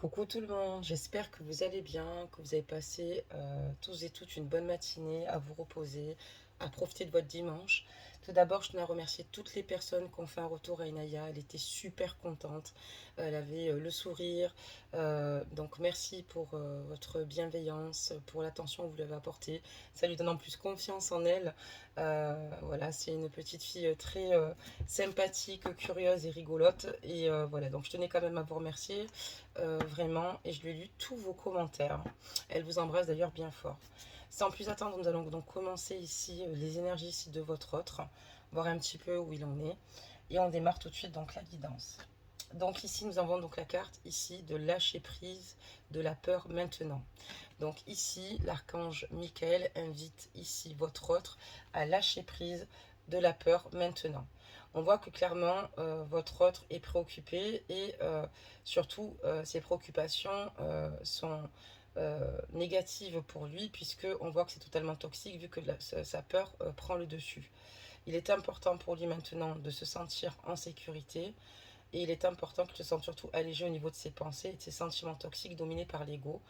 Coucou tout le monde, j'espère que vous allez bien, que vous avez passé tous et toutes une bonne matinée à vous reposer, à profiter de votre dimanche. Tout d'abord, je tenais à remercier toutes les personnes qui ont fait un retour à Inaya. Elle était super contente, elle avait le sourire. Donc merci pour votre bienveillance, pour l'attention que vous lui avez apportée. Ça lui donne en plus confiance en elle. Voilà, c'est une petite fille très sympathique, curieuse et rigolote. Et voilà, donc je tenais quand même à vous remercier vraiment, et je lui ai lu tous vos commentaires. Elle vous embrasse d'ailleurs bien fort. Sans plus attendre, nous allons donc commencer ici les énergies ici de votre autre, voir un petit peu où il en est. Et on démarre tout de suite donc la guidance. Donc ici, nous avons donc la carte ici de lâcher prise de la peur maintenant. Donc ici, l'archange Michael invite ici votre autre à lâcher prise de la peur maintenant. On voit que clairement, votre autre est préoccupé et surtout, ses préoccupations sont négatives pour lui, puisque on voit que c'est totalement toxique vu que sa peur prend le dessus. Il est important pour lui maintenant de se sentir en sécurité, et il est important qu'il se sente surtout allégé au niveau de ses pensées et de ses sentiments toxiques dominés par l'ego,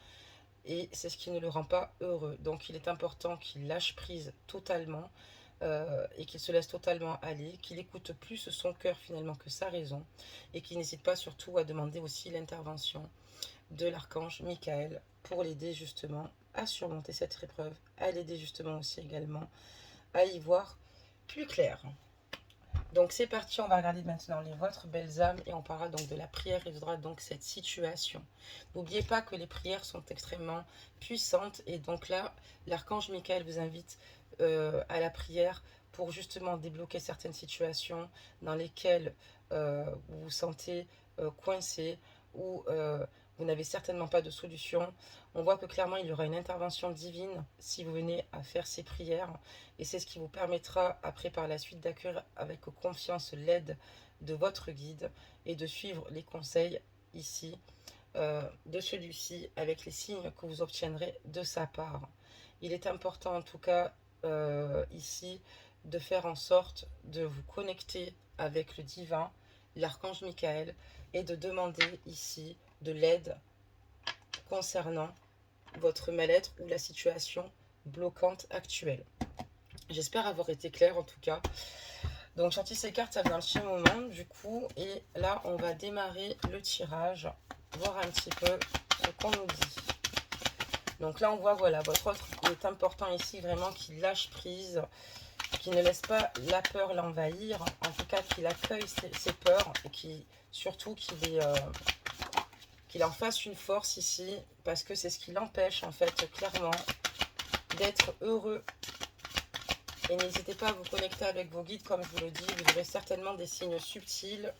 et c'est ce qui ne le rend pas heureux. Donc il est important qu'il lâche prise totalement, et qu'il se laisse totalement aller, qu'il écoute plus son cœur finalement que sa raison, et qu'il n'hésite pas surtout à demander aussi l'intervention de l'archange Michael pour l'aider justement à surmonter cette épreuve, à l'aider justement aussi également à y voir plus clair. Donc c'est parti, on va regarder maintenant les vôtres, belles âmes, et on parlera donc de la prière et résoudra donc cette situation. N'oubliez pas que les prières sont extrêmement puissantes, et donc là, l'archange Michael vous invite à la prière pour justement débloquer certaines situations dans lesquelles vous vous sentez coincé, ou vous n'avez certainement pas de solution. On voit que clairement il y aura une intervention divine si vous venez à faire ces prières, et c'est ce qui vous permettra après par la suite d'accueillir avec confiance l'aide de votre guide et de suivre les conseils ici de celui-ci avec les signes que vous obtiendrez de sa part. Il est important en tout cas ici de faire en sorte de vous connecter avec le divin, l'archange Michael, et de demander ici de l'aide concernant votre mal-être ou la situation bloquante actuelle. J'espère avoir été claire en tout cas. Donc j'ai sorti ces cartes, ça fait un petit moment du coup, et là on va démarrer le tirage, voir un petit peu ce qu'on nous dit. Donc là on voit, voilà, votre autre, il est important ici vraiment qu'il lâche prise, qu'il ne laisse pas la peur l'envahir, en tout cas qu'il accueille ses peurs, et surtout qu'il en fasse une force ici, parce que c'est ce qui l'empêche en fait clairement d'être heureux. Et n'hésitez pas à vous connecter avec vos guides, comme je vous le dis, vous aurez certainement des signes subtils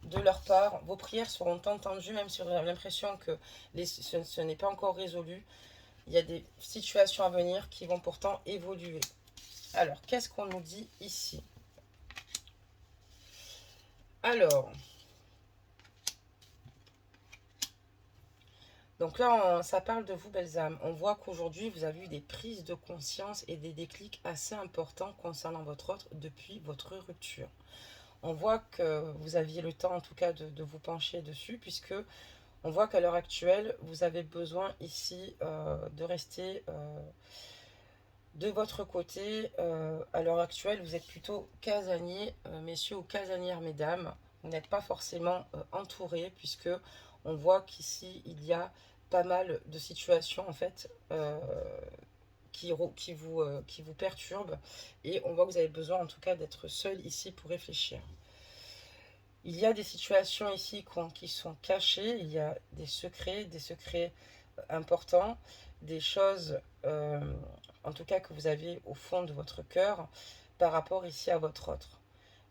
de leur part. Vos prières seront entendues, même si vous avez l'impression que ce n'est pas encore résolu. Il y a des situations à venir qui vont pourtant évoluer. Alors, qu'est-ce qu'on nous dit ici? Alors, donc là, ça parle de vous, belles âmes. On voit qu'aujourd'hui, vous avez eu des prises de conscience et des déclics assez importants concernant votre autre depuis votre rupture. On voit que vous aviez le temps, en tout cas, de vous pencher dessus, puisque on voit qu'à l'heure actuelle, vous avez besoin ici de rester de votre côté. À l'heure actuelle, vous êtes plutôt casanier, messieurs, ou casanières, mesdames. Vous n'êtes pas forcément entouré, puisque on voit qu'ici, il y a pas mal de situations, en fait, qui vous perturbent. Et on voit que vous avez besoin, en tout cas, d'être seul ici pour réfléchir. Il y a des situations ici qui sont cachées, il y a des secrets importants, des choses, en tout cas que vous avez au fond de votre cœur par rapport ici à votre autre.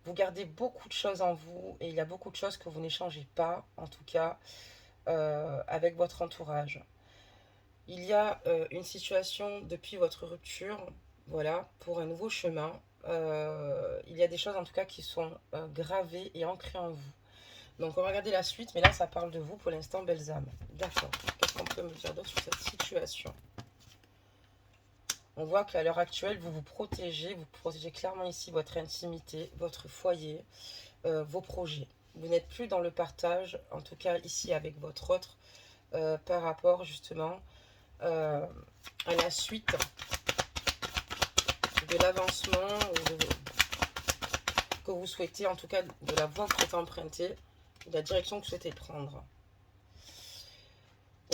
Vous gardez beaucoup de choses en vous, et il y a beaucoup de choses que vous n'échangez pas, en tout cas avec votre entourage. Il y a une situation depuis votre rupture, voilà, pour un nouveau chemin. Il y a des choses en tout cas qui sont gravées et ancrées en vous. Donc on va regarder la suite, mais là ça parle de vous pour l'instant, belles âmes. D'accord. Qu'est-ce qu'on peut me dire d'autre sur cette situation? On voit qu'à l'heure actuelle, vous protégez clairement ici votre intimité, votre foyer, vos projets. Vous n'êtes plus dans le partage, en tout cas ici avec votre autre. par rapport justement à la suite de l'avancement que vous souhaitez, en tout cas de la voie que vous souhaitez emprunter, de la direction que vous souhaitez prendre.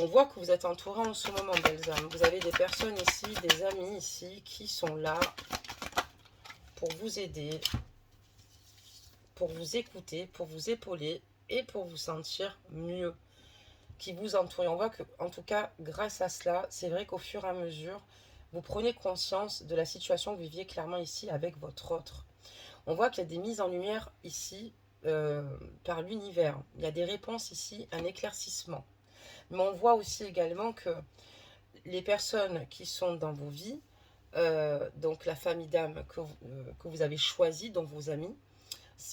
On voit que vous êtes entouré en ce moment, belles âmes. Vous avez des personnes ici, des amis ici, qui sont là pour vous aider, pour vous écouter, pour vous épauler et pour vous sentir mieux, qui vous entourent. Et on voit que, en tout cas, grâce à cela, c'est vrai qu'au fur et à mesure, vous prenez conscience de la situation que vous viviez clairement ici avec votre autre. On voit qu'il y a des mises en lumière ici par l'univers. Il y a des réponses ici, un éclaircissement. Mais on voit aussi également que les personnes qui sont dans vos vies, donc la famille d'âme que vous avez choisie, donc vos amis,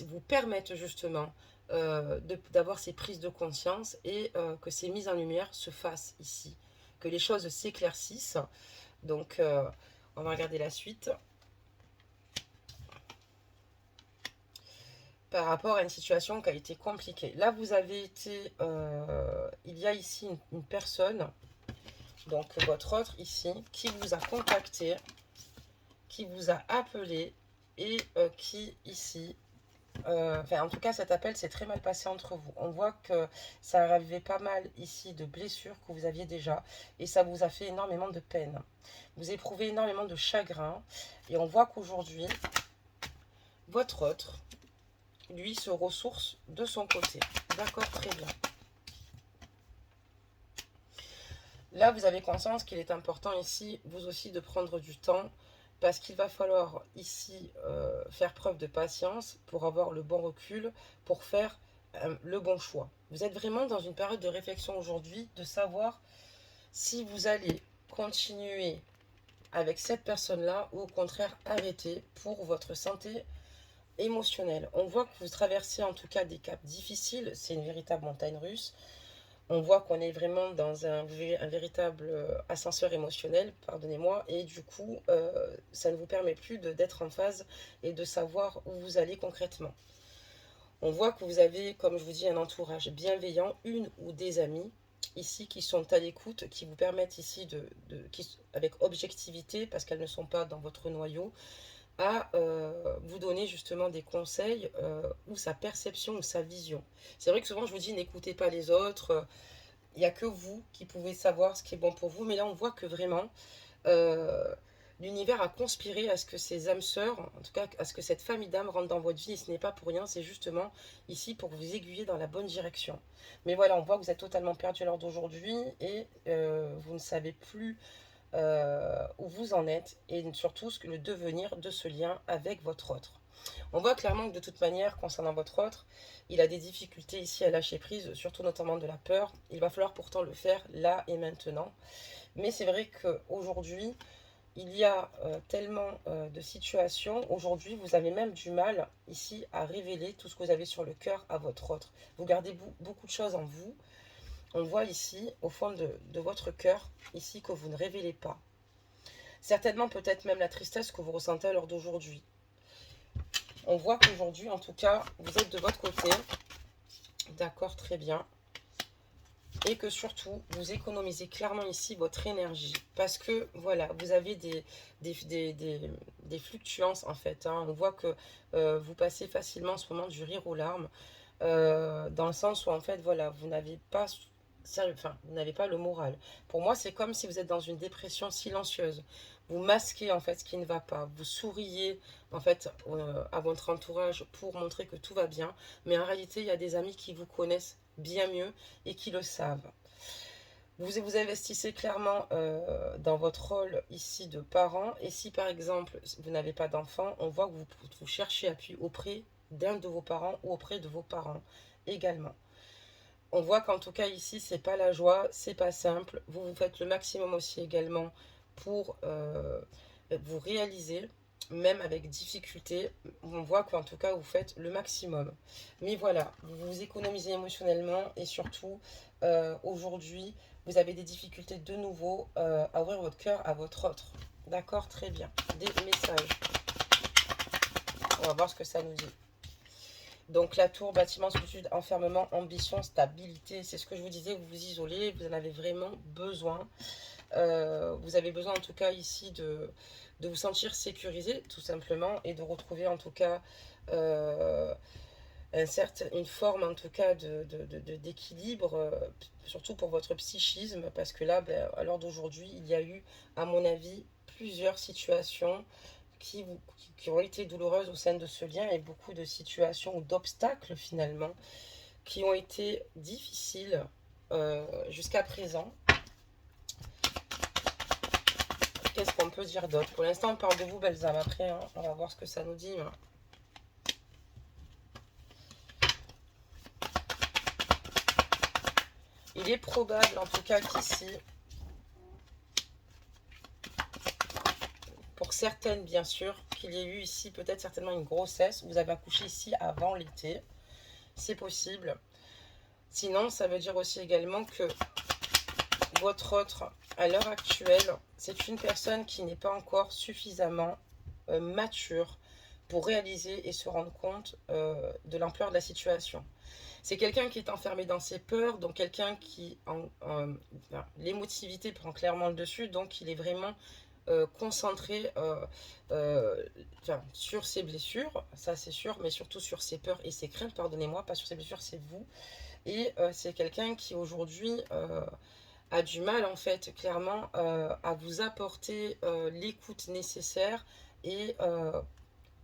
vous permettent justement d'avoir ces prises de conscience et que ces mises en lumière se fassent ici, que les choses s'éclaircissent. Donc, on va regarder la suite. Par rapport à une situation qui a été compliquée. Là, vous avez été... il y a ici une personne, donc votre autre ici, qui vous a contacté, qui vous a appelé et qui ici... en tout cas, cet appel s'est très mal passé entre vous. On voit que ça arrivait pas mal ici de blessures que vous aviez déjà et ça vous a fait énormément de peine. Vous éprouvez énormément de chagrin et on voit qu'aujourd'hui, votre autre, lui, se ressource de son côté. D'accord, très bien. Là, vous avez conscience qu'il est important ici, vous aussi, de prendre du temps parce qu'il va falloir ici faire preuve de patience pour avoir le bon recul, pour faire le bon choix. Vous êtes vraiment dans une période de réflexion aujourd'hui, de savoir si vous allez continuer avec cette personne-là ou au contraire arrêter pour votre santé émotionnelle. On voit que vous traversez en tout cas des caps difficiles, c'est une véritable montagne russe. On voit qu'on est vraiment dans un véritable ascenseur émotionnel, pardonnez-moi, et du coup, ça ne vous permet plus d'être en phase et de savoir où vous allez concrètement. On voit que vous avez, comme je vous dis, un entourage bienveillant, une ou des amis, ici, qui sont à l'écoute, qui vous permettent ici, avec objectivité, parce qu'elles ne sont pas dans votre noyau, à vous donner justement des conseils ou sa perception ou sa vision. C'est vrai que souvent je vous dis n'écoutez pas les autres, il n'y a que vous qui pouvez savoir ce qui est bon pour vous, mais là on voit que vraiment euh, l'univers a conspiré à ce que ces âmes sœurs, en tout cas à ce que cette famille d'âmes rentre dans votre vie, et ce n'est pas pour rien, c'est justement ici pour vous aiguiller dans la bonne direction. Mais voilà, on voit que vous êtes totalement perdu à l'heure d'aujourd'hui et vous ne savez plus où vous en êtes et surtout le devenir de ce lien avec votre autre. On voit clairement que de toute manière, concernant votre autre, il a des difficultés ici à lâcher prise, surtout notamment de la peur. Il va falloir pourtant le faire là et maintenant. Mais c'est vrai qu'aujourd'hui, il y a tellement de situations. Aujourd'hui, vous avez même du mal ici à révéler tout ce que vous avez sur le cœur à votre autre. Vous gardez beaucoup de choses en vous. On voit ici, au fond de votre cœur, ici, que vous ne révélez pas. Certainement, peut-être même la tristesse que vous ressentez à l'heure d'aujourd'hui. On voit qu'aujourd'hui, en tout cas, vous êtes de votre côté. D'accord, très bien. Et que surtout, vous économisez clairement ici votre énergie. Parce que, voilà, vous avez des fluctuances, en fait. Hein. On voit que vous passez facilement en ce moment du rire aux larmes. Dans le sens où, en fait, voilà, vous n'avez pas... Enfin, vous n'avez pas le moral. Pour moi, c'est comme si vous êtes dans une dépression silencieuse. Vous masquez en fait ce qui ne va pas. Vous souriez en fait à votre entourage pour montrer que tout va bien. Mais en réalité, il y a des amis qui vous connaissent bien mieux et qui le savent. Vous investissez clairement dans votre rôle ici de parent. Et si par exemple, vous n'avez pas d'enfant, on voit que vous cherchez appui auprès d'un de vos parents ou auprès de vos parents également. On voit qu'en tout cas ici, c'est pas la joie, c'est pas simple. Vous faites le maximum aussi également pour vous réaliser, même avec difficulté. On voit qu'en tout cas, vous faites le maximum. Mais voilà, vous vous économisez émotionnellement et surtout, aujourd'hui, vous avez des difficultés de nouveau à ouvrir votre cœur à votre autre. D'accord, très bien. Des messages. On va voir ce que ça nous dit. Donc la tour, bâtiment, solitude, enfermement, ambition, stabilité, c'est ce que je vous disais, vous vous isolez, vous en avez vraiment besoin. Vous avez besoin en tout cas ici de vous sentir sécurisé tout simplement et de retrouver en tout cas euh, une forme en tout cas d'équilibre, surtout pour votre psychisme, parce que là, ben, à l'heure d'aujourd'hui, il y a eu, à mon avis, plusieurs situations qui ont été douloureuses au sein de ce lien et beaucoup de situations ou d'obstacles finalement qui ont été difficiles jusqu'à présent. Qu'est-ce qu'on peut dire d'autre? Pour l'instant, on parle de vous, belles âmes. Après, hein, on va voir ce que ça nous dit. Il est probable, en tout cas, qu'ici, pour certaines, bien sûr, qu'il y ait eu ici peut-être certainement une grossesse. Vous avez accouché ici avant l'été. C'est possible. Sinon, ça veut dire aussi également que votre autre, à l'heure actuelle, c'est une personne qui n'est pas encore suffisamment mature pour réaliser et se rendre compte de l'ampleur de la situation. C'est quelqu'un qui est enfermé dans ses peurs, donc quelqu'un qui, enfin, l'émotivité prend clairement le dessus, donc il est vraiment concentré enfin, sur ses blessures, ça c'est sûr, mais surtout sur ses peurs et ses craintes, pardonnez-moi, pas sur ses blessures, c'est vous. Et c'est quelqu'un qui aujourd'hui a du mal en fait clairement à vous apporter l'écoute nécessaire et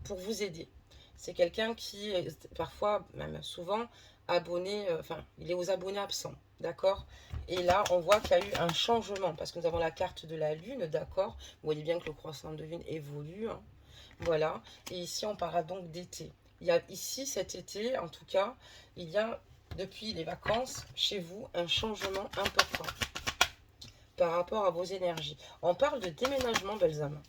pour vous aider. C'est quelqu'un qui est parfois, même souvent, abonné, enfin, il est aux abonnés absents, d'accord? Et là, on voit qu'il y a eu un changement, parce que nous avons la carte de la Lune, d'accord? Vous voyez bien que le croissant de Lune évolue, hein, voilà. Et ici, on parlera donc d'été. Il y a ici, cet été, en tout cas, il y a, depuis les vacances, chez vous, un changement important par rapport à vos énergies. On parle de déménagement, belles âmes.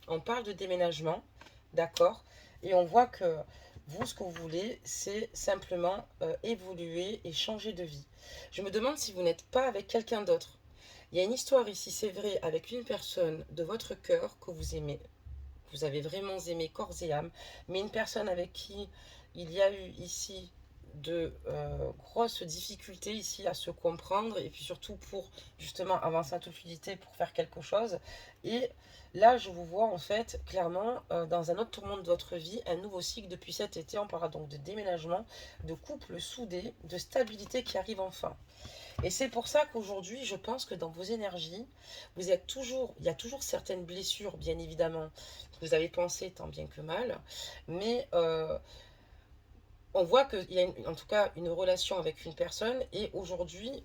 On parle de déménagement, d'accord? Et on voit que vous, ce que vous voulez, c'est simplement évoluer et changer de vie. Je me demande si vous n'êtes pas avec quelqu'un d'autre. Il y a une histoire ici, c'est vrai, avec une personne de votre cœur que vous aimez. Vous avez vraiment aimé corps et âme, mais une personne avec qui il y a eu ici de grosses difficultés ici à se comprendre et puis surtout pour justement avancer en toute fluidité pour faire quelque chose. Et là, je vous vois en fait clairement dans un autre tourment de votre vie, un nouveau cycle depuis cet été. On parlera donc de déménagement, de couple soudé, de stabilité qui arrive enfin. Et c'est pour ça qu'aujourd'hui, je pense que dans vos énergies, vous êtes toujours, il y a toujours certaines blessures, bien évidemment, que vous avez pensé tant bien que mal, mais on voit qu'il y a en tout cas une relation avec une personne et aujourd'hui,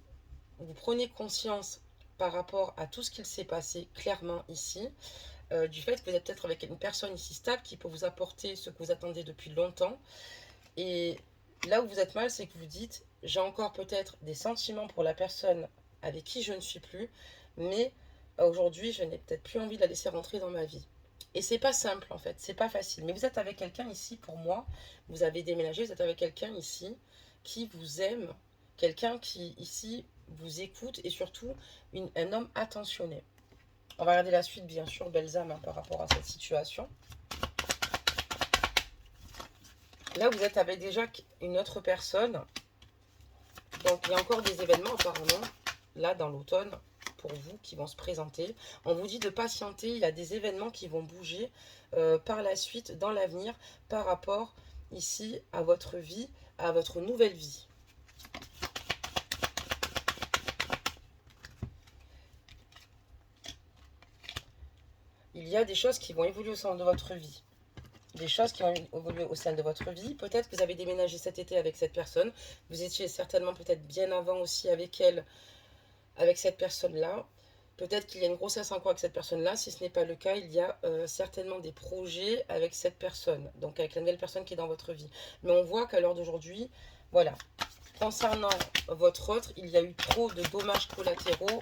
vous prenez conscience par rapport à tout ce qu'il s'est passé clairement ici, du fait que vous êtes peut-être avec une personne ici stable qui peut vous apporter ce que vous attendez depuis longtemps. Et là où vous êtes mal, c'est que vous dites, j'ai encore peut-être des sentiments pour la personne avec qui je ne suis plus, mais aujourd'hui, je n'ai peut-être plus envie de la laisser rentrer dans ma vie. Et c'est pas simple en fait, c'est pas facile. Mais vous êtes avec quelqu'un ici, pour moi, vous avez déménagé, vous êtes avec quelqu'un ici qui vous aime, quelqu'un qui ici vous écoute et surtout un homme attentionné. On va regarder la suite, bien sûr, belles âmes, hein, par rapport à cette situation. Là, vous êtes avec déjà une autre personne. Donc, il y a encore des événements, apparemment, là, dans l'automne, pour vous, qui vont se présenter. On vous dit de patienter. Il y a des événements qui vont bouger par la suite, dans l'avenir, par rapport, ici, à votre vie, à votre nouvelle vie. Il y a des choses qui vont évoluer au sein de votre vie. Des choses qui ont évolué au sein de votre vie. Peut-être que vous avez déménagé cet été avec cette personne. Vous étiez certainement peut-être bien avant aussi avec elle, avec cette personne-là. Peut-être qu'il y a une grossesse en cours avec cette personne-là. Si ce n'est pas le cas, il y a certainement des projets avec cette personne. Donc avec la nouvelle personne qui est dans votre vie. Mais on voit qu'à l'heure d'aujourd'hui, voilà. Concernant votre autre, il y a eu trop de dommages collatéraux.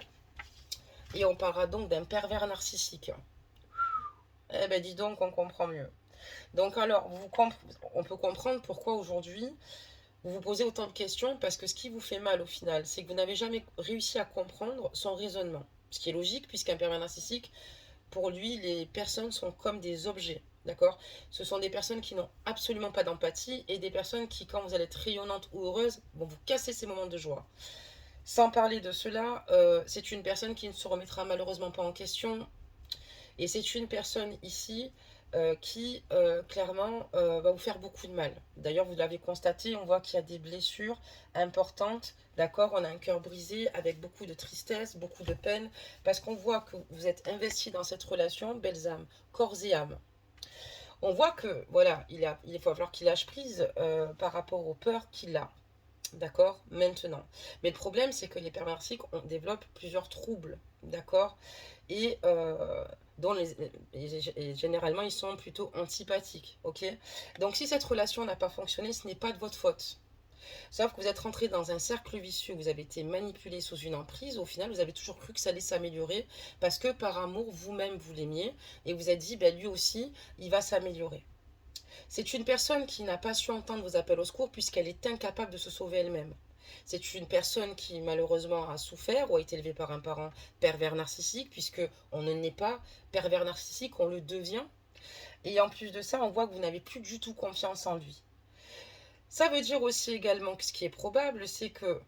Et on parlera donc d'un pervers narcissique. Eh ben dis donc, on comprend mieux. Donc alors, on peut comprendre pourquoi aujourd'hui vous vous posez autant de questions, parce que ce qui vous fait mal au final, c'est que vous n'avez jamais réussi à comprendre son raisonnement. Ce qui est logique, puisqu'un pervers narcissique, pour lui, les personnes sont comme des objets. d'accord? Ce sont des personnes qui n'ont absolument pas d'empathie et des personnes qui, quand vous allez être rayonnante ou heureuse, vont vous casser ces moments de joie. Sans parler de cela, c'est une personne qui ne se remettra malheureusement pas en question. Et c'est une personne ici qui, clairement, va vous faire beaucoup de mal. D'ailleurs, vous l'avez constaté, on voit qu'il y a des blessures importantes. D'accord, on a un cœur brisé avec beaucoup de tristesse, beaucoup de peine, parce qu'on voit que vous êtes investi dans cette relation, belles âmes, corps et âme. On voit que, voilà, il va falloir qu'il lâche prise par rapport aux peurs qu'il a. D'accord, maintenant. Mais le problème, c'est que les pervers narcissiques, on développe plusieurs troubles. D'accord, et dont et généralement, ils sont plutôt antipathiques. Ok, donc si cette relation n'a pas fonctionné, ce n'est pas de votre faute. Sauf que vous êtes rentré dans un cercle vicieux, vous avez été manipulé sous une emprise, au final vous avez toujours cru que ça allait s'améliorer, parce que par amour, vous-même vous l'aimiez, et vous êtes dit, ben, lui aussi, il va s'améliorer. C'est une personne qui n'a pas su entendre vos appels au secours puisqu'elle est incapable de se sauver elle-même. C'est une personne qui malheureusement a souffert ou a été élevée par un parent pervers narcissique, puisque on ne naît pas pervers narcissique, on le devient. Et en plus de ça, on voit que vous n'avez plus du tout confiance en lui. Ça veut dire aussi également que ce qui est probable, c'est que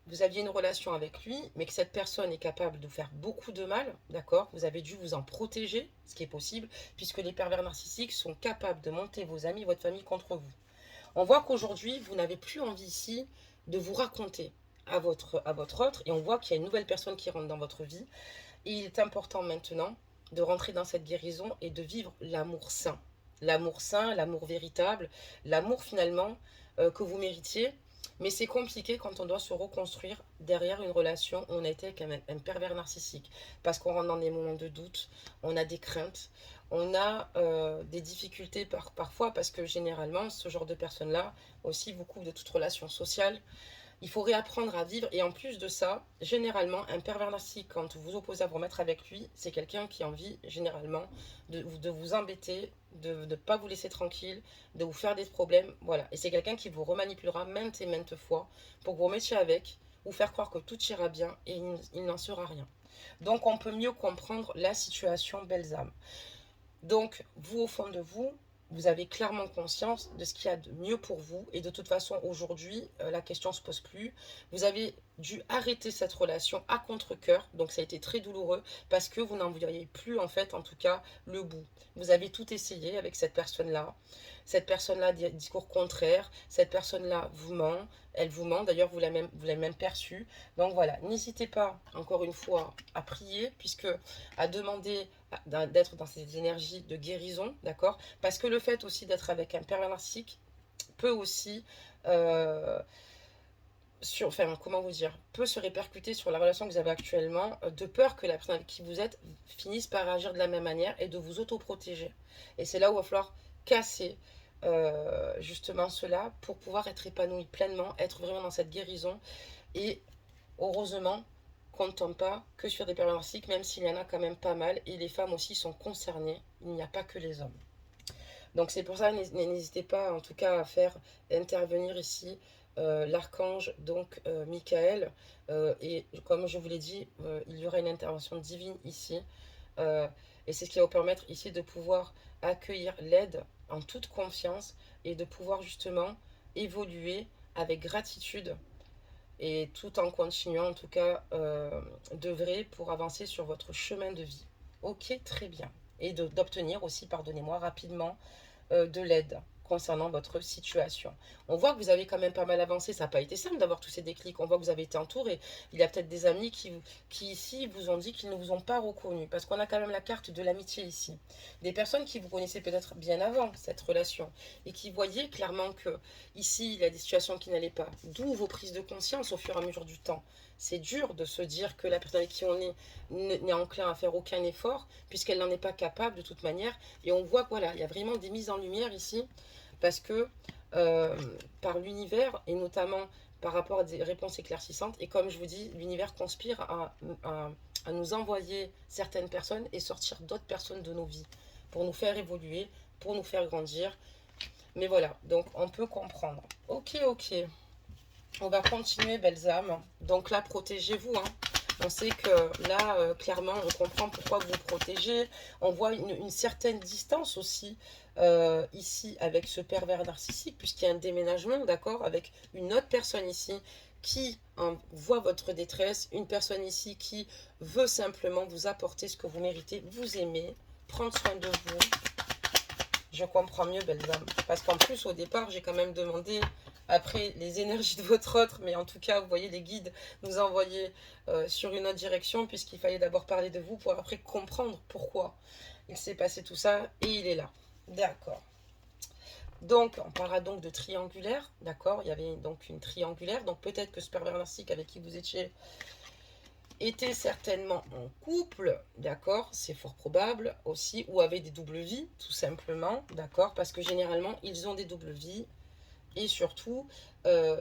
vous aviez une relation avec lui, mais que cette personne est capable de vous faire beaucoup de mal, d'accord? Vous avez dû vous en protéger, ce qui est possible, puisque les pervers narcissiques sont capables de monter vos amis, votre famille contre vous. On voit qu'aujourd'hui, vous n'avez plus envie ici de vous raconter à votre autre, et on voit qu'il y a une nouvelle personne qui rentre dans votre vie. Et il est important maintenant de rentrer dans cette guérison et de vivre l'amour sain. L'amour sain, l'amour véritable, l'amour finalement que vous méritiez. Mais c'est compliqué quand on doit se reconstruire derrière une relation où on a été avec un pervers narcissique. Parce qu'on rentre dans des moments de doute, on a des craintes, on a des difficultés parfois parce que généralement, ce genre de personnes-là aussi vous couvrent de toute relation sociale. Il faut réapprendre à vivre. Et en plus de ça, généralement, un pervers narcissique, quand vous vous opposez à vous remettre avec lui, c'est quelqu'un qui a envie, généralement, de vous embêter, de ne pas vous laisser tranquille, de vous faire des problèmes. Voilà. Et c'est quelqu'un qui vous remanipulera maintes et maintes fois pour que vous remettiez avec, vous faire croire que tout ira bien et il n'en sera rien. Donc, on peut mieux comprendre la situation, belles âmes. Donc, vous, au fond de vous, vous avez clairement conscience de ce qu'il y a de mieux pour vous. Et de toute façon, aujourd'hui, la question ne se pose plus. Vous avez dû arrêter cette relation à contre-cœur. Donc, ça a été très douloureux parce que vous n'en voyez plus, en fait, en tout cas, le bout. Vous avez tout essayé avec cette personne-là. Cette personne-là, discours contraire. Cette personne-là vous ment. Elle vous ment. D'ailleurs, vous l'avez même perçue. Donc, voilà. N'hésitez pas, encore une fois, à prier, puisque à demander d'être dans ces énergies de guérison, d'accord? Parce que le fait aussi d'être avec un pervers narcissique peut aussi, enfin, comment vous dire, peut se répercuter sur la relation que vous avez actuellement, de peur que la personne avec qui vous êtes finisse par agir de la même manière et de vous autoprotéger. Et c'est là où il va falloir casser justement cela pour pouvoir être épanoui pleinement, être vraiment dans cette guérison. Et heureusement qu'on ne tombe pas que sur des pervers narcissiques, même s'il y en a quand même pas mal, et les femmes aussi sont concernées, il n'y a pas que les hommes. Donc c'est pour ça, n'hésitez pas en tout cas à faire intervenir ici l'archange, donc Michael, et comme je vous l'ai dit, il y aura une intervention divine ici, euh, et c'est ce qui va vous permettre ici de pouvoir accueillir l'aide en toute confiance et de pouvoir justement évoluer avec gratitude et tout en continuant en tout cas d'œuvrer pour avancer sur votre chemin de vie. Ok, très bien. Et d'obtenir aussi, pardonnez-moi, rapidement de l'aide concernant votre situation. On voit que vous avez quand même pas mal avancé, ça n'a pas été simple d'avoir tous ces déclics, on voit que vous avez été entouré, il y a peut-être des amis qui ici vous ont dit qu'ils ne vous ont pas reconnu, parce qu'on a quand même la carte de l'amitié ici. Des personnes qui vous connaissaient peut-être bien avant cette relation, et qui voyaient clairement que ici il y a des situations qui n'allaient pas, d'où vos prises de conscience au fur et à mesure du temps. C'est dur de se dire que la personne avec qui on est n'est enclin à faire aucun effort, puisqu'elle n'en est pas capable de toute manière, et on voit que voilà, il y a vraiment des mises en lumière ici, parce que euh, par l'univers, et notamment par rapport à des réponses éclaircissantes, et comme je vous dis, l'univers conspire à nous envoyer certaines personnes et sortir d'autres personnes de nos vies, pour nous faire évoluer, pour nous faire grandir. Mais voilà, donc on peut comprendre. Ok, ok. On va continuer, belles âmes. Donc là, protégez-vous, hein. On sait que là, clairement, on comprend pourquoi vous vous protégez. On voit une certaine distance aussi ici avec ce pervers narcissique, puisqu'il y a un déménagement, d'accord, avec une autre personne ici qui voit votre détresse, une personne ici qui veut simplement vous apporter ce que vous méritez, vous aimer, prendre soin de vous. Je comprends mieux, belle dame. Parce qu'en plus, au départ, j'ai quand même demandé, après, les énergies de votre autre. Mais en tout cas, vous voyez, les guides nous envoyaient sur une autre direction, puisqu'il fallait d'abord parler de vous pour après comprendre pourquoi il s'est passé tout ça. Et il est là. D'accord. Donc, on parlera donc de triangulaire. D'accord. Il y avait donc une triangulaire. Donc, peut-être que ce pervers narcissique avec qui vous étiez était certainement en couple, d'accord, c'est fort probable aussi, ou avaient des doubles vies, tout simplement, d'accord, parce que généralement, ils ont des doubles vies, et surtout,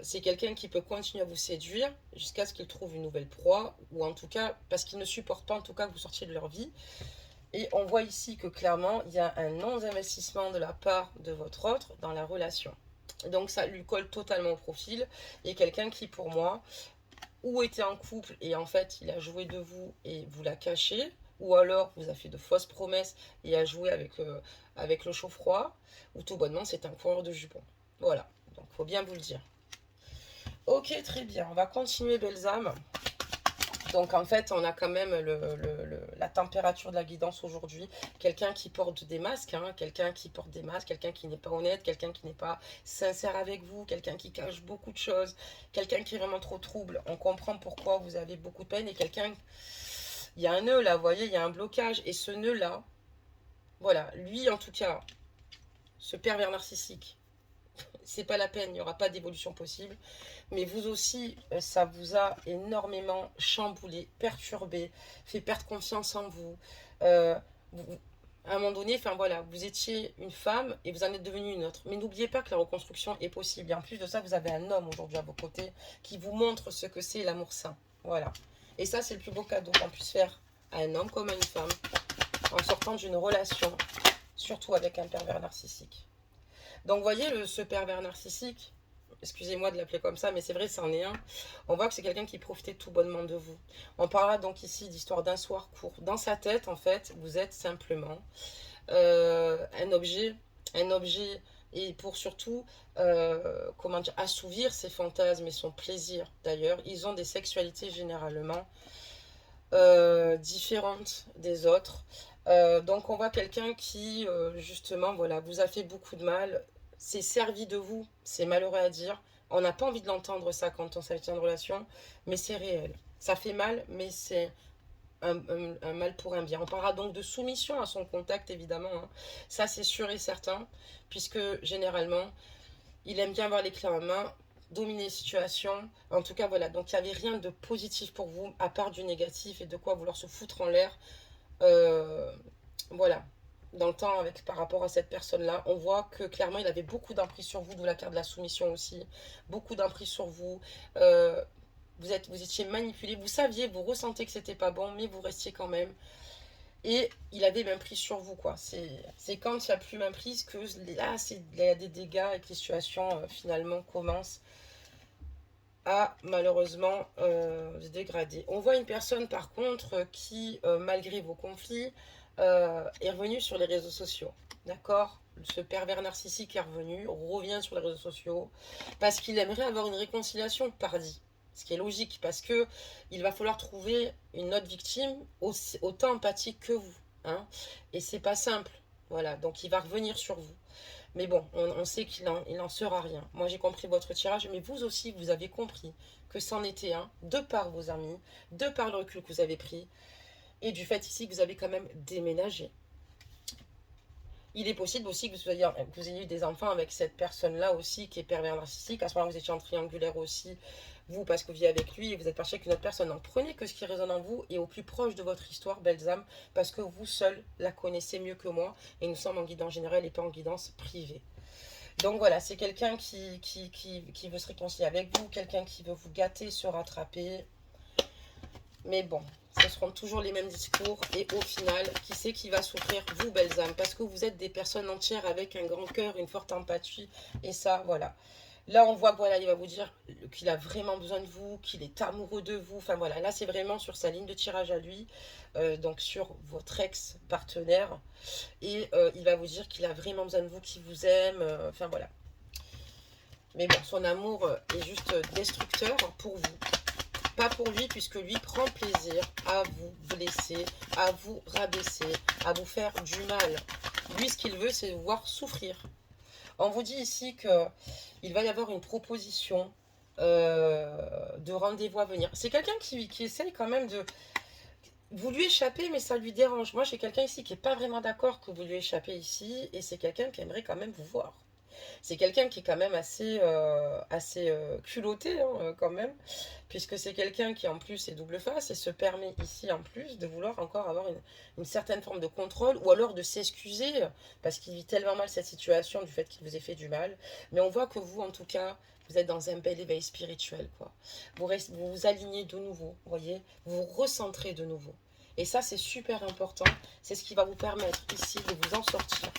c'est quelqu'un qui peut continuer à vous séduire jusqu'à ce qu'il trouve une nouvelle proie, ou en tout cas, parce qu'il ne supporte pas en tout cas que vous sortiez de leur vie, et on voit ici que clairement, il y a un non-investissement de la part de votre autre dans la relation. Donc ça lui colle totalement au profil, et quelqu'un qui, pour moi, ou était en couple et en fait il a joué de vous et vous l'a caché, ou alors vous a fait de fausses promesses et a joué avec le chaud-froid, ou tout bonnement c'est un coureur de jupons. Voilà, donc faut bien vous le dire. Ok, très bien, on va continuer, belles âmes. Donc en fait, on a quand même la température de la guidance aujourd'hui. Quelqu'un qui porte des masques, hein, quelqu'un qui porte des masques, quelqu'un qui n'est pas honnête, quelqu'un qui n'est pas sincère avec vous, quelqu'un qui cache beaucoup de choses, quelqu'un qui est vraiment trop trouble. On comprend pourquoi vous avez beaucoup de peine et quelqu'un... Il y a un nœud là, vous voyez, il y a un blocage. Et ce nœud-là, voilà, lui en tout cas, ce pervers narcissique, c'est pas la peine, il n'y aura pas d'évolution possible. Mais vous aussi, ça vous a énormément chamboulé, perturbé, fait perdre confiance en vous. Euh, vous- à un moment donné, enfin voilà, vous étiez une femme et vous en êtes devenue une autre. Mais n'oubliez pas que la reconstruction est possible. Et en plus de ça, vous avez un homme aujourd'hui à vos côtés qui vous montre ce que c'est l'amour sain. Voilà. Et ça, c'est le plus beau cadeau qu'on puisse faire à un homme comme à une femme en sortant d'une relation, surtout avec un pervers narcissique. Donc, vous voyez, ce pervers narcissique, excusez-moi de l'appeler comme ça, mais c'est vrai, c'en est un. On voit que c'est quelqu'un qui profitait tout bonnement de vous. On parlera donc ici d'histoire d'un soir court. Dans sa tête, en fait, vous êtes simplement un objet, un objet, et pour surtout, comment dire, assouvir ses fantasmes et son plaisir. D'ailleurs, ils ont des sexualités généralement différentes des autres. Donc on voit quelqu'un qui, justement, voilà, vous a fait beaucoup de mal, s'est servi de vous, c'est malheureux à dire. On n'a pas envie de l'entendre ça quand on s'avait une relation, mais c'est réel. Ça fait mal, mais c'est un mal pour un bien. On parlera donc de soumission à son contact, évidemment, hein. Ça, c'est sûr et certain, puisque généralement, il aime bien avoir les clés en main, dominer les situations. En tout cas, voilà. Donc, il n'y avait rien de positif pour vous, à part du négatif et de quoi vouloir se foutre en l'air. Euh, voilà. Dans le temps, avec, par rapport à cette personne-là, on voit que clairement, il avait beaucoup d'emprise sur vous, d'où la carte de la soumission aussi. Beaucoup d'emprise sur vous. Vous étiez manipulé. Vous saviez, vous ressentez que c'était pas bon, mais vous restiez quand même. Et il avait même pris sur vous, quoi. C'est quand il n'y a plus même prise que là, il y a des dégâts et que les situations, finalement, commencent à, malheureusement, se dégrader. On voit une personne, par contre, qui, malgré vos conflits, est revenue sur les réseaux sociaux. D'accord. Ce pervers narcissique est revenu, revient sur les réseaux sociaux, parce qu'il aimerait avoir une réconciliation, pardi. Ce qui est logique, parce que il va falloir trouver une autre victime autant empathique que vous, hein. Et c'est pas simple. Voilà, donc il va revenir sur vous. Mais bon, on sait qu'il en sera rien. Moi, j'ai compris votre tirage, mais vous aussi, vous avez compris que c'en était un, de par vos amis, de par le recul que vous avez pris, et du fait ici que vous avez quand même déménagé. Il est possible aussi que vous ayez eu des enfants avec cette personne-là aussi, qui est pervers narcissique. À ce moment-là, vous étiez en triangulaire aussi, vous, parce que vous vivez avec lui, et vous êtes parti avec une autre personne. Donc, prenez que ce qui résonne en vous et au plus proche de votre histoire, belles âmes, parce que vous seul la connaissez mieux que moi, et nous sommes en guidance générale et pas en guidance privée. Donc voilà, c'est quelqu'un qui veut se réconcilier avec vous, quelqu'un qui veut vous gâter, se rattraper. Mais bon, ce seront toujours les mêmes discours. Et au final, qui c'est qui va souffrir? Vous, belles âmes. Parce que vous êtes des personnes entières avec un grand cœur, une forte empathie. Et ça, voilà. Là, on voit que voilà, il va vous dire qu'il a vraiment besoin de vous, qu'il est amoureux de vous. Enfin voilà, là, c'est vraiment sur sa ligne de tirage à lui, donc sur votre ex-partenaire. Et il va vous dire qu'il a vraiment besoin de vous, qu'il vous aime. Enfin voilà. Mais bon, son amour est juste destructeur pour vous. Pas pour lui, puisque lui prend plaisir à vous blesser, à vous rabaisser, à vous faire du mal. Lui, ce qu'il veut, c'est vous voir souffrir. On vous dit ici qu'il va y avoir une proposition de rendez-vous à venir. C'est quelqu'un qui essaye quand même de... Vous lui échappez, mais ça lui dérange. Moi, j'ai quelqu'un ici qui n'est pas vraiment d'accord que vous lui échappez ici, et c'est quelqu'un qui aimerait quand même vous voir. C'est quelqu'un qui est quand même assez culotté, hein, quand même, puisque c'est quelqu'un qui en plus est double face et se permet ici en plus de vouloir encore avoir une certaine forme de contrôle ou alors de s'excuser parce qu'il vit tellement mal cette situation du fait qu'il vous ait fait du mal. Mais on voit que vous, en tout cas, vous êtes dans un bel éveil spirituel, quoi. Vous vous alignez de nouveau, vous voyez, vous vous recentrez de nouveau. Et ça, c'est super important. C'est ce qui va vous permettre ici de vous en sortir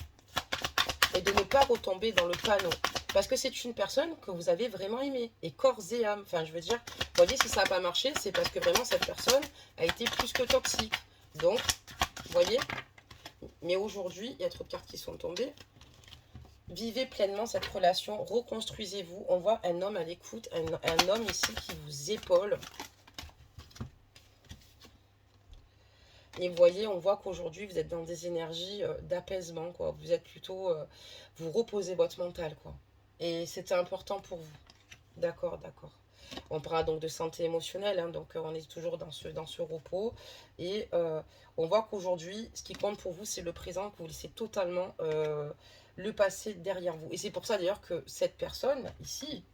et de ne pas retomber dans le panneau. Parce que c'est une personne que vous avez vraiment aimée, et corps et âme. Enfin, je veux dire, vous voyez, si ça n'a pas marché, c'est parce que vraiment cette personne a été plus que toxique. Donc, vous voyez, mais aujourd'hui, il y a trop de cartes qui sont tombées. Vivez pleinement cette relation, reconstruisez-vous. On voit un homme à l'écoute, un homme ici qui vous épaule. Et vous voyez, on voit qu'aujourd'hui, vous êtes dans des énergies d'apaisement, quoi. Vous êtes plutôt... vous reposez votre mental, quoi. Et c'était important pour vous. D'accord, d'accord. On parlera donc de santé émotionnelle, hein, donc on est toujours dans ce repos. Et on voit qu'aujourd'hui, ce qui compte pour vous, c'est le présent, que vous laissez totalement le passé derrière vous. Et c'est pour ça d'ailleurs que cette personne, ici,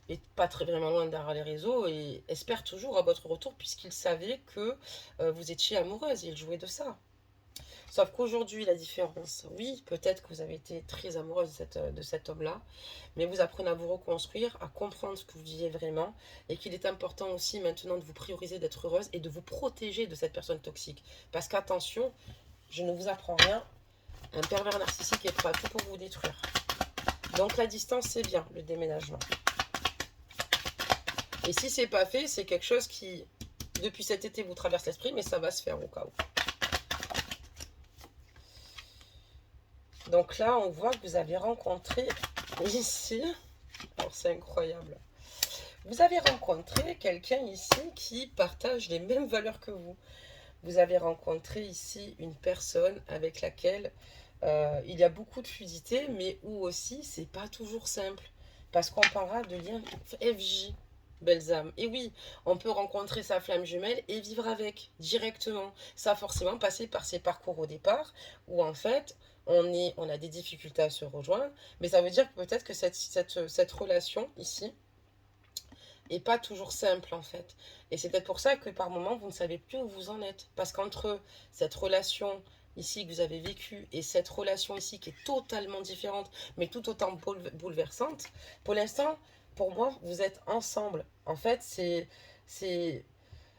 est pas très vraiment loin derrière les réseaux et espère toujours à votre retour puisqu'il savait que vous étiez amoureuse et il jouait de ça. Sauf qu'aujourd'hui, la différence, oui, peut-être que vous avez été très amoureuse de cet homme-là, mais vous apprenez à vous reconstruire, à comprendre ce que vous vivez vraiment, et qu'il est important aussi maintenant de vous prioriser, d'être heureuse et de vous protéger de cette personne toxique. Parce qu'attention, je ne vous apprends rien, un pervers narcissique est prêt à tout pour vous détruire. Donc la distance, c'est bien, le déménagement. Et si c'est pas fait, c'est quelque chose qui, depuis cet été, vous traverse l'esprit, mais ça va se faire au cas où. Donc là, on voit que vous avez rencontré ici, alors c'est incroyable, vous avez rencontré quelqu'un ici qui partage les mêmes valeurs que vous. Vous avez rencontré ici une personne avec laquelle il y a beaucoup de fluidité, mais où aussi c'est pas toujours simple. Parce qu'on parlera de lien FJ, belles âmes. Et oui, on peut rencontrer sa flamme jumelle et vivre avec directement, sans forcément passer par ses parcours au départ, où en fait on a des difficultés à se rejoindre, mais ça veut dire peut-être que cette relation ici est pas toujours simple en fait. Et c'est peut-être pour ça que par moment vous ne savez plus où vous en êtes. Parce qu'entre cette relation ici que vous avez vécue et cette relation ici qui est totalement différente, mais tout autant bouleversante, pour l'instant, pour moi, vous êtes ensemble. En fait, c'est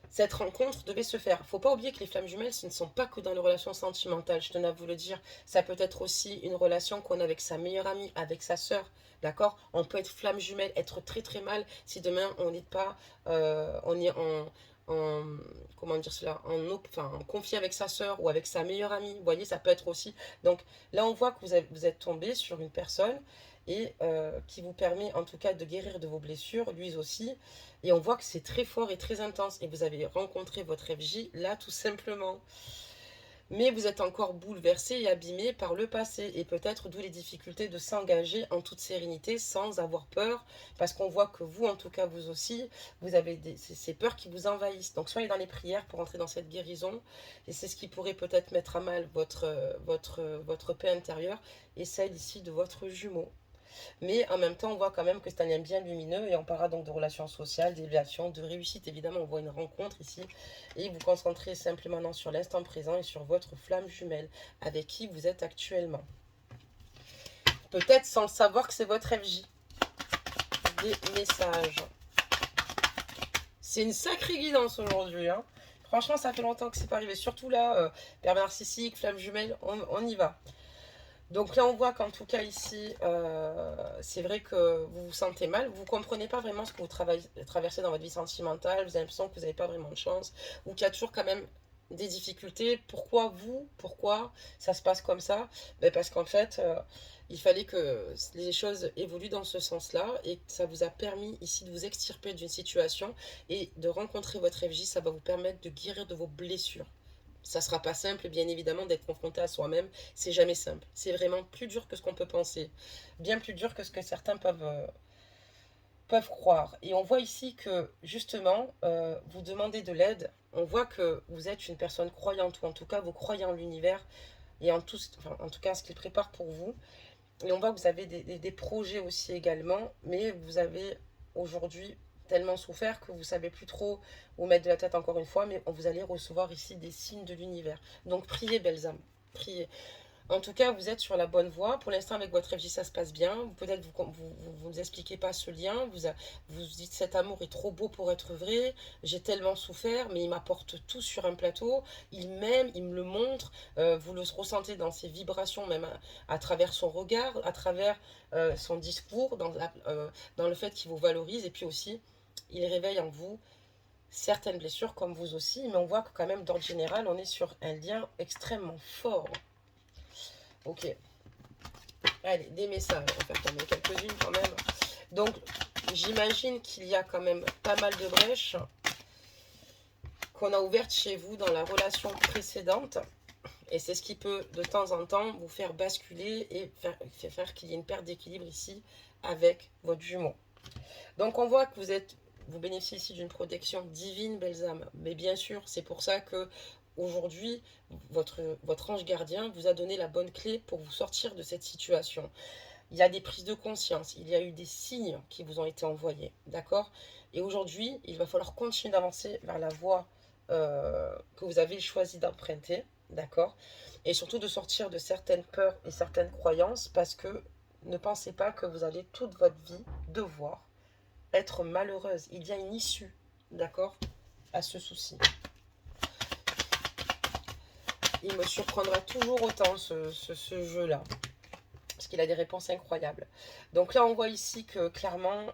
cette rencontre devait se faire. Faut pas oublier que les flammes jumelles, ce ne sont pas que dans les relations sentimentales. Je tenais à vous le dire. Ça peut être aussi une relation qu'on a avec sa meilleure amie, avec sa sœur. D'accord. On peut être flamme jumelle, être très très mal si demain on n'est pas, on est en comment dire cela, en conflit avec sa sœur ou avec sa meilleure amie. Vous voyez, ça peut être aussi. Donc là, on voit que vous êtes tombé sur une personne et qui vous permet en tout cas de guérir de vos blessures, lui aussi. Et on voit que c'est très fort et très intense. Et vous avez rencontré votre FJ là tout simplement. Mais vous êtes encore bouleversé et abîmé par le passé. Et peut-être d'où les difficultés de s'engager en toute sérénité sans avoir peur. Parce qu'on voit que vous, en tout cas vous aussi, vous avez ces peurs qui vous envahissent. Donc soyez dans les prières pour entrer dans cette guérison. Et c'est ce qui pourrait peut-être mettre à mal votre paix intérieure et celle ici de votre jumeau. Mais en même temps, on voit quand même que c'est un lien bien lumineux et on parlera donc de relations sociales, d'élévation, de réussite. Évidemment, on voit une rencontre ici et vous concentrez simplement sur l'instant présent et sur votre flamme jumelle avec qui vous êtes actuellement. Peut-être sans le savoir que c'est votre FJ. Des messages. C'est une sacrée guidance aujourd'hui, hein. Franchement, ça fait longtemps que c'est pas arrivé. Surtout là, pervers narcissique, flamme jumelle, on y va. Donc là, on voit qu'en tout cas ici, c'est vrai que vous vous sentez mal. Vous ne comprenez pas vraiment ce que vous traversez dans votre vie sentimentale. Vous avez l'impression que vous n'avez pas vraiment de chance. Ou qu'il y a toujours quand même des difficultés. Pourquoi vous? Pourquoi ça se passe comme ça? Ben parce qu'en fait, il fallait que les choses évoluent dans ce sens-là. Et ça vous a permis ici de vous extirper d'une situation. Et de rencontrer votre FJ, ça va vous permettre de guérir de vos blessures. Ça sera pas simple, bien évidemment, d'être confronté à soi-même. C'est jamais simple. C'est vraiment plus dur que ce qu'on peut penser. Bien plus dur que ce que certains peuvent croire. Et on voit ici que, justement, vous demandez de l'aide. On voit que vous êtes une personne croyante, ou en tout cas, vous croyez en l'univers, et enfin, en tout cas, ce qu'il prépare pour vous. Et on voit que vous avez des projets aussi également, mais vous avez aujourd'hui tellement souffert que vous ne savez plus trop où mettre de la tête encore une fois, mais vous allez recevoir ici des signes de l'univers. Donc priez, belles âmes, priez. En tout cas, vous êtes sur la bonne voie. Pour l'instant, avec votre FJ, ça se passe bien. Peut-être vous expliquez pas ce lien. Vous dites cet amour est trop beau pour être vrai. J'ai tellement souffert, mais il m'apporte tout sur un plateau. Il m'aime, il me le montre. Vous le ressentez dans ses vibrations, même à travers son regard, à travers son discours, dans le fait qu'il vous valorise. Et puis aussi, il réveille en vous certaines blessures, comme vous aussi. Mais on voit que quand même, d'ordre général, on est sur un lien extrêmement fort. Ok. Allez, des messages, on va faire quand même quelques-unes quand même. Donc, j'imagine qu'il y a quand même pas mal de brèches qu'on a ouvertes chez vous dans la relation précédente. Et c'est ce qui peut, de temps en temps, vous faire basculer et faire qu'il y ait une perte d'équilibre ici avec votre jumeau. Donc, on voit que vous bénéficiez ici d'une protection divine, belles âmes. Mais bien sûr, c'est pour ça que aujourd'hui, votre ange gardien vous a donné la bonne clé pour vous sortir de cette situation. Il y a des prises de conscience, il y a eu des signes qui vous ont été envoyés, d'accord? Et aujourd'hui, il va falloir continuer d'avancer vers la voie que vous avez choisi d'emprunter, d'accord? Et surtout de sortir de certaines peurs et certaines croyances parce que ne pensez pas que vous allez toute votre vie devoir être malheureuse. Il y a une issue, d'accord, à ce souci. Il me surprendra toujours autant ce jeu-là. Parce qu'il a des réponses incroyables. Donc là, on voit ici que clairement,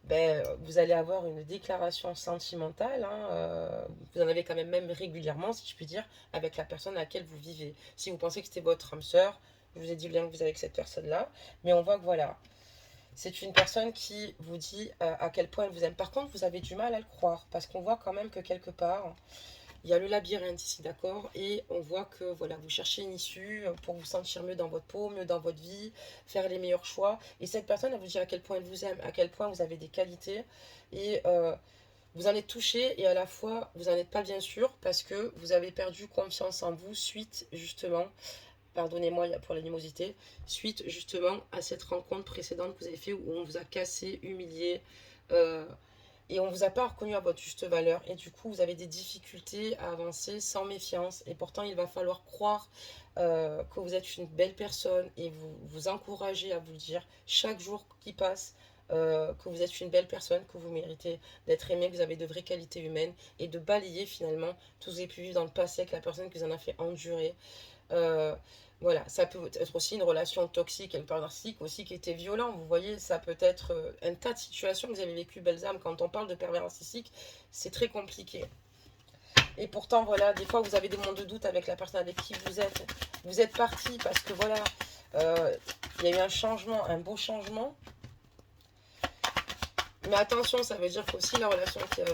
vous allez avoir une déclaration sentimentale. Hein, vous en avez quand même régulièrement, si je puis dire, avec la personne à laquelle vous vivez. Si vous pensez que c'était votre âme sœur, je vous ai dit le lien que vous avez avec cette personne-là. Mais on voit que voilà, c'est une personne qui vous dit à quel point elle vous aime. Par contre, vous avez du mal à le croire. Parce qu'on voit quand même que quelque part, il y a le labyrinthe ici, d'accord? Et on voit que voilà, vous cherchez une issue pour vous sentir mieux dans votre peau, mieux dans votre vie, faire les meilleurs choix. Et cette personne, elle vous dit à quel point elle vous aime, à quel point vous avez des qualités. Et vous en êtes touché et à la fois, vous n'en êtes pas bien sûr parce que vous avez perdu confiance en vous suite justement, pardonnez-moi pour l'animosité, suite justement à cette rencontre précédente que vous avez fait où on vous a cassé, humilié. euh, et on ne vous a pas reconnu à votre juste valeur. Et du coup, vous avez des difficultés à avancer sans méfiance. Et pourtant, il va falloir croire que vous êtes une belle personne et vous encourager à vous le dire chaque jour qui passe. Que vous êtes une belle personne, que vous méritez d'être aimé, que vous avez de vraies qualités humaines et de balayer finalement tout ce que vous avez pu vivre dans le passé avec la personne qui vous en a fait endurer. Euh, voilà, ça peut être aussi une relation toxique avec un narcissique aussi qui était violent. Vous voyez, ça peut être un tas de situations que vous avez vécues, belles âmes. Quand on parle de pervers narcissique, c'est très compliqué. Et pourtant, voilà, des fois, vous avez des moments de doute avec la personne avec qui vous êtes. Vous êtes parti parce que voilà, il y a eu un changement, un beau changement. Mais attention, ça veut dire qu'aussi la relation avec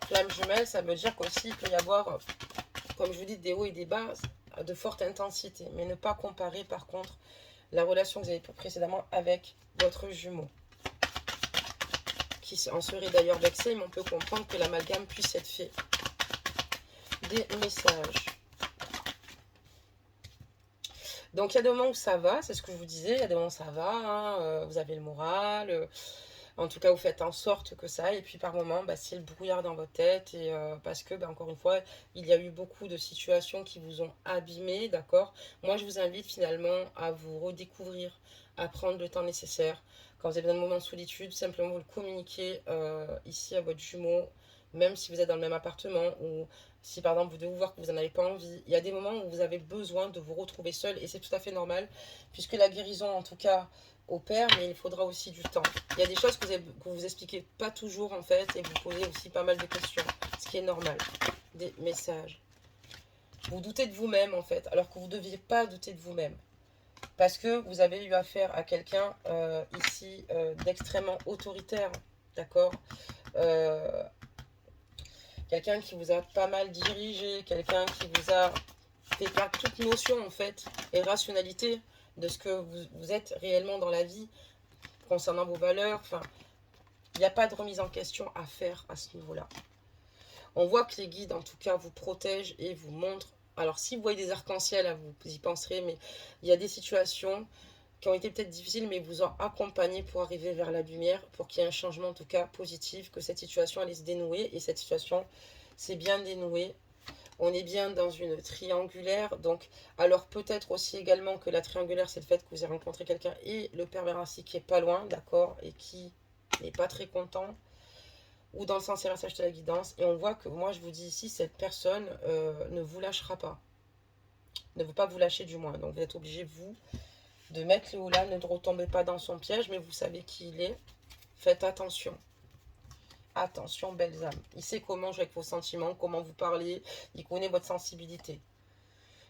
flamme jumelle, ça veut dire qu'aussi il peut y avoir, comme je vous dis, des hauts et des bas de forte intensité. Mais ne pas comparer par contre la relation que vous avez précédemment avec votre jumeau, qui en serait d'ailleurs vexé, mais on peut comprendre que l'amalgame puisse être fait. Des messages. Donc il y a des moments où ça va, c'est ce que je vous disais, il y a des moments où ça va, hein, vous avez le moral, en tout cas vous faites en sorte que ça aille, et puis par moments c'est le brouillard dans votre tête, et parce que encore une fois, il y a eu beaucoup de situations qui vous ont abîmé, d'accord? Moi je vous invite finalement à vous redécouvrir, à prendre le temps nécessaire. Quand vous avez besoin de moments de solitude, simplement vous le communiquez ici à votre jumeau, même si vous êtes dans le même appartement, ou si par exemple vous devez vous voir que vous n'en avez pas envie. Il y a des moments où vous avez besoin de vous retrouver seul, et c'est tout à fait normal, puisque la guérison en tout cas opère, mais il faudra aussi du temps. Il y a des choses que vous expliquez pas toujours en fait, et vous posez aussi pas mal de questions, ce qui est normal. Des messages. Vous doutez de vous-même en fait, alors que vous ne deviez pas douter de vous-même. Parce que vous avez eu affaire à quelqu'un ici d'extrêmement autoritaire, d'accord, euh, quelqu'un qui vous a pas mal dirigé, quelqu'un qui vous a fait perdre toute notion en fait et rationalité de ce que vous êtes réellement dans la vie concernant vos valeurs. Enfin, il n'y a pas de remise en question à faire à ce niveau-là. On voit que les guides en tout cas vous protègent et vous montrent. Alors si vous voyez des arcs-en-ciel, vous y penserez, mais il y a des situations qui ont été peut-être difficiles, mais vous ont accompagné pour arriver vers la lumière, pour qu'il y ait un changement en tout cas positif, que cette situation allait se dénouer, et cette situation s'est bien dénouée. On est bien dans une triangulaire, donc alors peut-être aussi également que la triangulaire, c'est le fait que vous avez rencontré quelqu'un et le pervers ainsi qui est pas loin, d'accord, et qui n'est pas très content, ou dans le sens inverse, acheter la guidance, et on voit que moi je vous dis ici, cette personne ne vous lâchera pas, ne veut pas vous lâcher du moins, donc vous êtes obligé, vous, de mettre le haut là, ne retombez pas dans son piège, mais vous savez qui il est. Faites attention. Attention, belles âmes. Il sait comment jouer avec vos sentiments, comment vous parlez, il connaît votre sensibilité.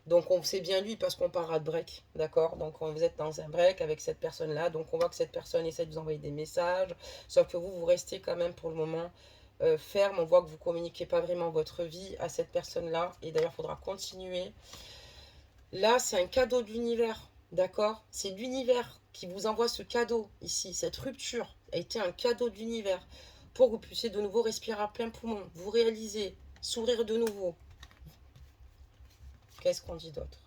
Donc on sait bien lui parce qu'on parlera de break, d'accord. Donc vous êtes dans un break avec cette personne-là, donc on voit que cette personne essaie de vous envoyer des messages, sauf que vous restez quand même pour le moment ferme. On voit que vous ne communiquez pas vraiment votre vie à cette personne-là, et d'ailleurs il faudra continuer. Là, c'est un cadeau de l'univers, d'accord? C'est l'univers qui vous envoie ce cadeau ici. Cette rupture a été un cadeau de l'univers pour que vous puissiez de nouveau respirer à plein poumon, vous réaliser, sourire de nouveau. Qu'est-ce qu'on dit d'autre?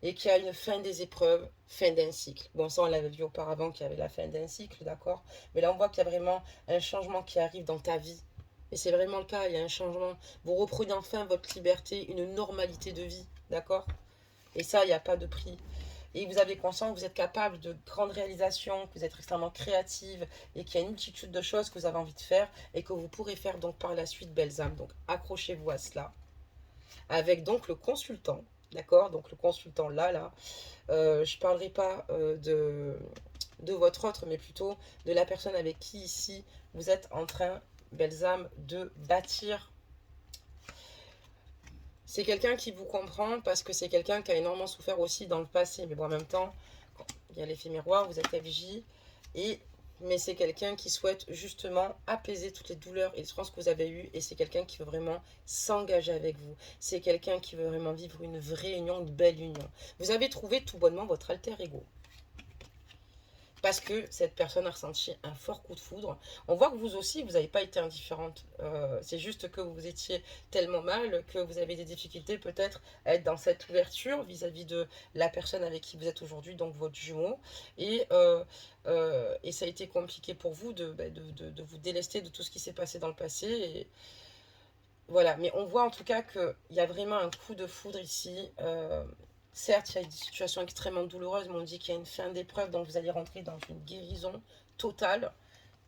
Et qu'il y a une fin des épreuves, fin d'un cycle. Bon, ça, on l'avait vu auparavant qu'il y avait la fin d'un cycle, d'accord? Mais là, on voit qu'il y a vraiment un changement qui arrive dans ta vie. Et c'est vraiment le cas, il y a un changement. Vous reprenez enfin votre liberté, une normalité de vie, d'accord? Et ça, il n'y a pas de prix. Et vous avez conscience que vous êtes capable de grandes réalisations, que vous êtes extrêmement créative et qu'il y a une multitude de choses que vous avez envie de faire et que vous pourrez faire donc par la suite, belles âmes. Donc accrochez-vous à cela. Avec donc le consultant, d'accord? Donc le consultant là, je ne parlerai pas de votre autre, mais plutôt de la personne avec qui ici vous êtes en train, belles âmes, de bâtir. C'est quelqu'un qui vous comprend parce que c'est quelqu'un qui a énormément souffert aussi dans le passé. Mais bon, en même temps, il y a l'effet miroir, vous êtes FJ. Mais c'est quelqu'un qui souhaite justement apaiser toutes les douleurs et les souffrances que vous avez eues. Et c'est quelqu'un qui veut vraiment s'engager avec vous. C'est quelqu'un qui veut vraiment vivre une vraie union, une belle union. Vous avez trouvé tout bonnement votre alter ego. Parce que cette personne a ressenti un fort coup de foudre. On voit que vous aussi, vous n'avez pas été indifférente. C'est juste que vous étiez tellement mal que vous avez des difficultés peut-être à être dans cette ouverture vis-à-vis de la personne avec qui vous êtes aujourd'hui, donc votre jumeau. Et ça a été compliqué pour vous de vous délester de tout ce qui s'est passé dans le passé. Et voilà, mais on voit en tout cas qu'il y a vraiment un coup de foudre ici. Certes, il y a des situations extrêmement douloureuses, mais on dit qu'il y a une fin d'épreuve, donc vous allez rentrer dans une guérison totale,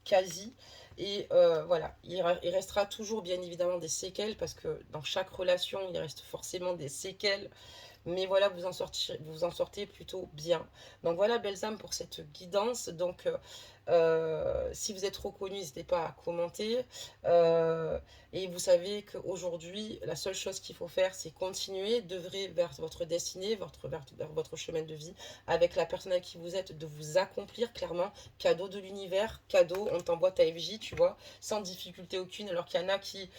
quasi. Et voilà, il restera toujours bien évidemment des séquelles, parce que dans chaque relation, il reste forcément des séquelles. Mais voilà, vous en sortez plutôt bien. Donc voilà, belles âmes, pour cette guidance. Donc, si vous êtes reconnu, n'hésitez pas à commenter. Et vous savez qu'aujourd'hui, la seule chose qu'il faut faire, c'est continuer d'œuvrer vers votre destinée, vers votre chemin de vie, avec la personne avec qui vous êtes, de vous accomplir clairement. Cadeau de l'univers, cadeau, on t'envoie ta FJ, tu vois, sans difficulté aucune, alors qu'il y en a qui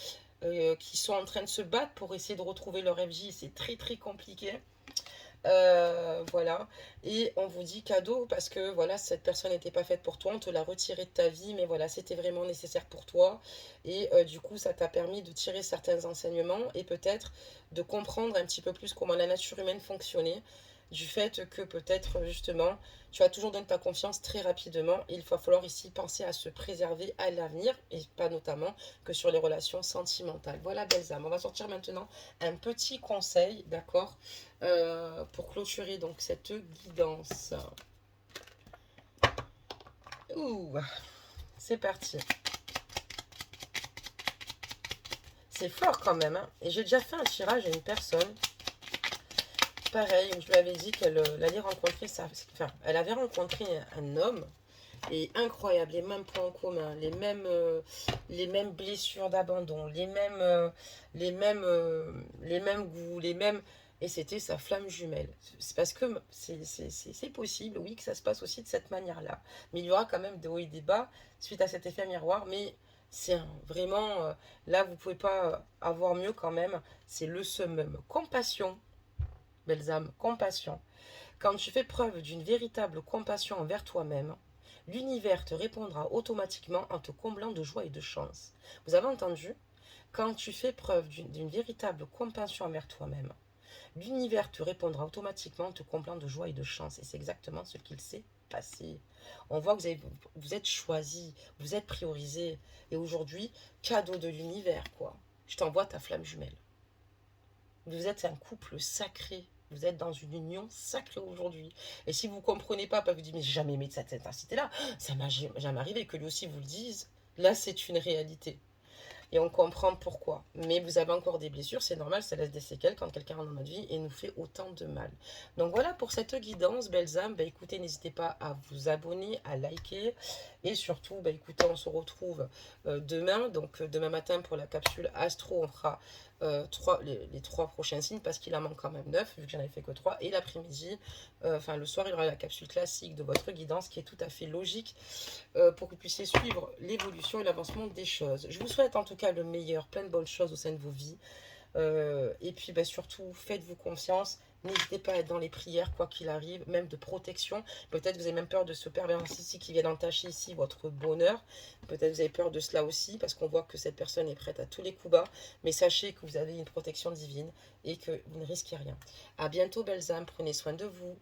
sont en train de se battre pour essayer de retrouver leur FJ. C'est très très compliqué. Voilà, et on vous dit cadeau parce que voilà, cette personne n'était pas faite pour toi, on te l'a retirée de ta vie, mais voilà, c'était vraiment nécessaire pour toi. Et du coup, ça t'a permis de tirer certains enseignements et peut-être de comprendre un petit peu plus comment la nature humaine fonctionnait, du fait que peut-être justement tu as toujours donné ta confiance très rapidement. Et il va falloir ici penser à se préserver à l'avenir, et pas notamment que sur les relations sentimentales. Voilà, belles âmes, on va sortir maintenant un petit conseil, d'accord, pour clôturer donc cette guidance. Ouh, c'est parti. C'est fort quand même, hein. Et j'ai déjà fait un tirage à une personne, pareil, où je lui avais dit qu'elle allait rencontrer enfin, elle avait rencontré un homme, et incroyable, les mêmes points en commun, les mêmes blessures d'abandon, les mêmes goûts, les mêmes... Et c'était sa flamme jumelle. C'est parce que c'est possible, oui, que ça se passe aussi de cette manière-là. Mais il y aura quand même des hauts et des bas suite à cet effet miroir. Mais vraiment, là, vous ne pouvez pas avoir mieux quand même. C'est le summum. Compassion, belles âmes, compassion. Quand tu fais preuve d'une véritable compassion envers toi-même, l'univers te répondra automatiquement en te comblant de joie et de chance. Vous avez entendu? Quand tu fais preuve d'une véritable compassion envers toi-même, l'univers te répondra automatiquement en te comblant de joie et de chance. Et c'est exactement ce qu'il s'est passé. On voit que vous êtes choisi, vous êtes priorisé. Et aujourd'hui, cadeau de l'univers, quoi. Je t'envoie ta flamme jumelle. Vous êtes un couple sacré. Vous êtes dans une union sacrée aujourd'hui. Et si vous ne comprenez pas, parce que vous dites, mais j'ai jamais aimé de cette intensité-là, ça m'a jamais arrivé que lui aussi vous le dise, là c'est une réalité. Et on comprend pourquoi. Mais vous avez encore des blessures, c'est normal, ça laisse des séquelles quand quelqu'un rentre dans notre vie et nous fait autant de mal. Donc voilà pour cette guidance, belles âmes. Bah, écoutez, n'hésitez pas à vous abonner, à liker. Et surtout, bah, écoutez, on se retrouve demain. Donc demain matin pour la capsule Astro, on fera les 3 prochains signes parce qu'il en manque quand même 9, vu que j'en avais fait que 3. Et l'après-midi, enfin le soir, il y aura la capsule classique de votre guidance qui est tout à fait logique pour que vous puissiez suivre l'évolution et l'avancement des choses. Je vous souhaite en tout cas le meilleur, plein de bonnes choses au sein de vos vies. Et puis bah, surtout, faites-vous confiance. N'hésitez pas à être dans les prières, quoi qu'il arrive, même de protection. Peut-être vous avez même peur de ce pervers narcissique qui vient entacher ici votre bonheur. Peut-être vous avez peur de cela aussi, parce qu'on voit que cette personne est prête à tous les coups bas. Mais sachez que vous avez une protection divine et que vous ne risquez rien. À bientôt, belles âmes. Prenez soin de vous.